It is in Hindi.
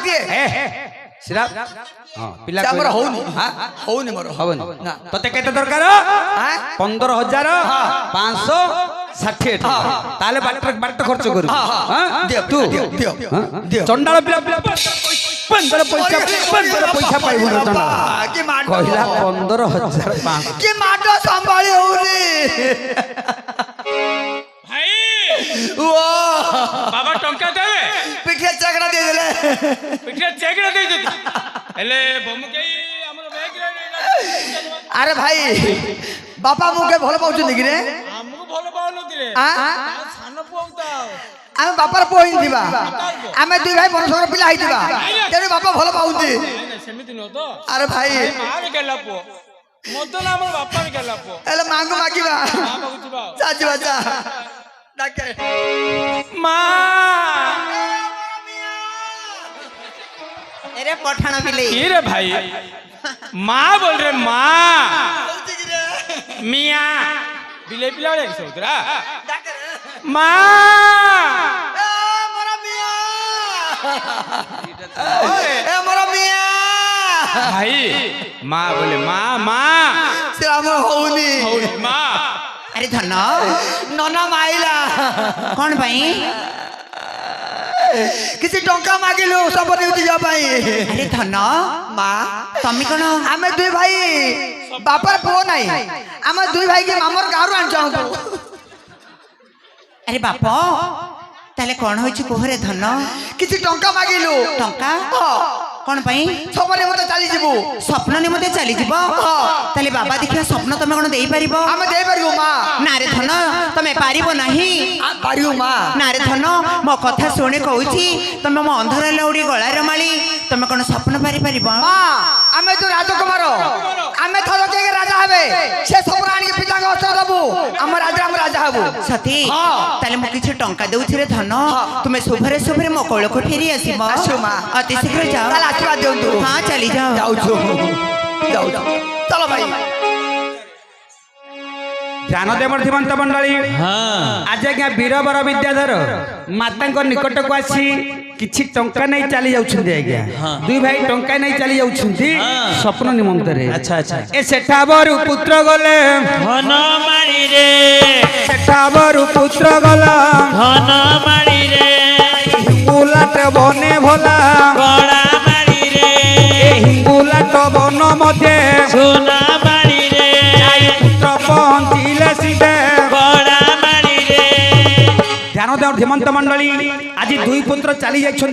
दिए सिरा हां पिला हमर होउनी होउनी मोर हबन ना तते केते दरकार 15560 ताले बाट खर्च करू हां तू चंडाल पिला 15 पैसा पाइबो चंडाल के माट कहला 15500 के माट संभाळी होउनी भाई ओ बाबा टंका देवे पिठे चकड़ा दे देले पिठे चेकड़ा दे दे हेले बमुकेई हमर बैग रे अरे भाई बापा मुके भलो पाउछु निकि रे हमको भलो पाउनु दिरे आ सानो पुओता आमे बापार पोइन दिबा आमे दुई भाई मनसर पिला हाई दिबा तेरे बापा भलो पाउंदी नहीं सेमिति न तो अरे भाई मां के केला पुओ मतो ना हमर बापा के केला पुओ एले मांगो मागिबा मां मागु दिबा चाची बच्चा डाके मां अरे पठाना बिले की रे भाई मां बोल रे मां मियां बिले पिला रे सोदरा मां मोरा मिया ए मोरा मिया भाई मां बोले मां मां से हमर होउनी मां अरे धन नना माइला कौन भाई किसी टंका मागिलु सब देउती जा भाई अरे धन मां तमी कोन हमें दुई भाई बापर पो नहीं हमें दुई भाई के मामर गारू आन जाऊ अरे बाप ताले कौन होइछ कोहरे धन किसी टंका मागिलु टंका कौन पाई सपने मते चली जीवु स्वप्न ने मते चली जीवो ताले बाबा देखिया स्वप्न तमे कोन देई परिबो हमें देई परिबो मां ना रे धन तमे पारिबो नाही पारिबो मां ना रे धन मो कथा सुने कहूची तमे मो अंधर लौड़ी गळा रमाली तमे कोन स्वप्न पारि परिबो मां हमें तो राजकुमार हमें थलो के राजा हबे से सबराणी के पिता के अस्त्र दबु हम राजा हबु सती ताले मो किछ टंका देउछि रे धन तुमे शुभरे शुभरे मो कोळ को फेरी आसीबो आसु मां अति शीघ्र जाओ ताले आशीर्वाद देउतु हां चली जाओ जाऊ चलो भाई जानदेव धीमंत मंडली आज आज्ञा वीरबर विद्याधर माता निकट को आसी किछि टंका नहीं चली जाउछन्ती आज्ञा दुई भाई टंका नहीं चली जाउछन्ती स्वप्न निमंत रे अच्छा अच्छा ए सेठाबरु पुत्र गले धन मारी रे सेठाबरु पुत्र गला धन मारी रे हिंगुलाट बने भोला गड़ा मारी रे ए हिंगुलाट बन मध्ये सोना मारी रे पुत्र पहुंचिले सीधे गड़ा मारी रे ध्यान देव धीमंत मंडली आज दुई पुत्र चली जाइछन्ती।